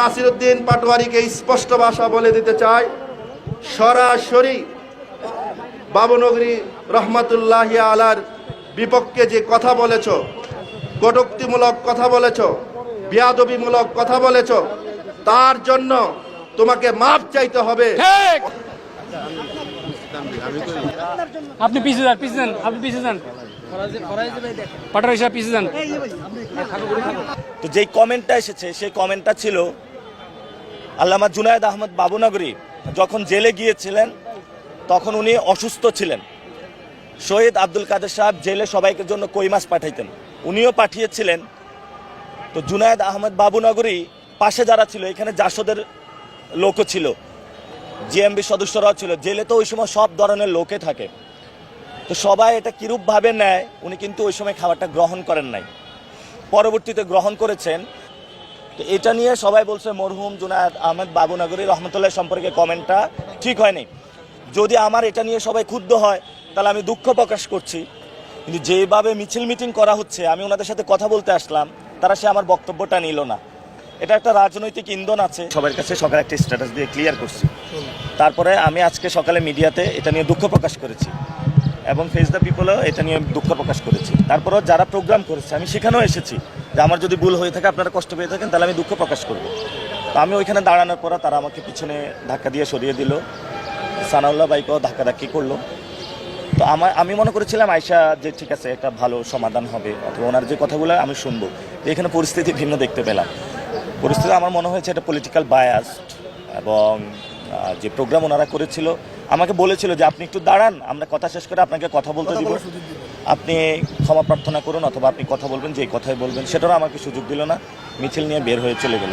নাসিরউদ্দিন পাটোয়ারীকে স্পষ্ট ভাষা বলে দিতে চাই, সরাসরি বাবুনগরী রহমাতুল্লাহি আলার বিপক্ষে যে কথা বলেছ, কটূক্তিমূলক কথা বলেছ, বেয়াদবিমূলক কথা বলেছ, তার জন্য তোমাকে মাফ চাইতে হবে। আপনি পিছিয়ে যান, পিছিয়ে যান, আপনি পিছিয়ে যান, পাটোয়ারী সাহেব পিছিয়ে যান। তো যেই কমেন্টটা এসেছে সেই কমেন্টটা ছিল আল্লামা জুনায়েদ আহমদ বাবুনগরী যখন জেলে গিয়েছিলেন তখন উনি অসুস্থ ছিলেন। শহীদ আব্দুল কাদের সাহেব জেলে সবাইকে জন্য কই মাছ পাঠাইতেন, উনিও পাঠিয়েছিলেন। তো জুনায়েদ আহমদ বাবুনগরী পাশে যারা ছিল, এখানে জাসদের লোকও ছিল, জিএমবি সদস্যরাও ছিল। জেলে তো ওই সময় সব ধরনের লোকে থাকে, তো সবাই এটা কিরূপভাবে নেয়, উনি কিন্তু ওই সময় খাবারটা গ্রহণ করেন নাই, পরবর্তীতে গ্রহণ করেছেন। তো এটা নিয়ে সবাই বলছে মরহুম জুনায়েদ আহমদ বাবুনগরী রহমতুল্লাহ সম্পর্কে কমেন্টটা ঠিক হয়নি। যদি আমার এটা নিয়ে সবাই ক্ষুব্ধ হয় তাহলে আমি দুঃখ প্রকাশ করছি, কিন্তু যেভাবে মিছিল মিটিং করা হচ্ছে, আমি ওনাদের সাথে কথা বলতে আসলাম, তারা সে আমার বক্তব্যটা নিল না। এটা একটা রাজনৈতিক ইন্ধন আছে, সবার কাছে সকালে একটা স্ট্যাটাস দিয়ে ক্লিয়ার করছি। তারপরে আমি আজকে সকালে মিডিয়াতে এটা নিয়ে দুঃখ প্রকাশ করেছি এবং ফেস দ্য পিপলও এটা নিয়ে দুঃখ প্রকাশ করেছি। তারপরেও যারা প্রোগ্রাম করেছে আমি সেখানেও এসেছি যে আমার যদি ভুল হয়ে থাকে, আপনারা কষ্ট পেয়ে থাকেন, তাহলে আমি দুঃখ প্রকাশ করব। তো আমি ওইখানে দাঁড়ানোর পর তারা আমাকে পিছনে ধাক্কা দিয়ে সরিয়ে দিল, সানাউল্লাহ ভাইকেও ধাক্কাধাক্কি করলো। তো আমি মনে করেছিলাম আয়শা যে ঠিক আছে একটা ভালো সমাধান হবে, অথবা ওনার যে কথাগুলো আমি শুনবো। তো এখানে পরিস্থিতি ভিন্ন দেখতে পেলাম। পরিস্থিতি আমার মনে হয়েছে এটা পলিটিক্যাল বায়াসড, এবং যে প্রোগ্রাম ওনারা করেছিল আমাকে বলেছিল যে আপনি একটু দাঁড়ান, আমরা কথা শেষ করে আপনাকে কথা বলতে দিব, আপনি ক্ষমা প্রার্থনা করুন অথবা আপনি কথা বলবেন, যে কথাই বলবেন। সেটারও আমাকে সুযোগ দিল না, মিছিল নিয়ে বের হয়ে চলে গেল।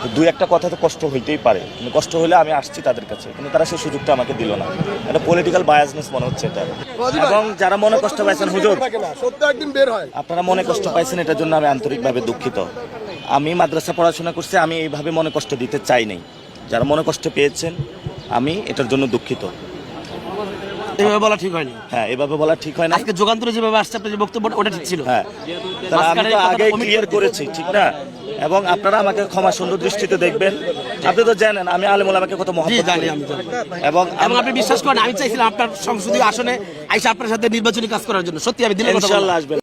তো দুই একটা কথা তো কষ্ট হইতেই পারে, কিন্তু কষ্ট হলে আমি আসছি তাদের কাছে, কিন্তু তারা সেই সুযোগটা আমাকে দিল না। এটা পলিটিক্যাল বায়াসনেস মনে হচ্ছে এটা। এবং যারা মনে কষ্ট পাইছেন, হুজুর আপনারা মনে কষ্ট পাইছেন, এটার জন্য আমি আন্তরিকভাবে দুঃখিত। আমি মাদ্রাসা পড়াশোনা করছি, আমি এইভাবে মনে কষ্ট দিতে চাই নাই। যারা মনে কষ্ট পেয়েছেন আমি এটার জন্য দুঃখিত। এভাবে বলা ঠিক হয়নি। হ্যাঁ, এভাবে বলা ঠিক হয় না। আজকে যুগান্তরে যেভাবে আসছে আপনার যে বক্তব্য, ওটা ঠিক ছিল। হ্যাঁ, তাহলে আমি তো আগে ক্লিয়ার করেছি, ঠিক না? এবং আপনারা আমাকে ক্ষমা সুন্দর দৃষ্টিতে দেখবেন। আপনি তো জানেন আমি আলেম ওলামাকে কত মহব্বত করি, এবং আপনি বিশ্বাস করেন আমি চাইছিলাম আপনার সংসদীয় আসনে আইসা আপনার সাথে নির্বাচনী কাজ করার জন্য। সত্যি আমি দিনের কথা বললাম। ইনশাআল্লাহ আসবেন।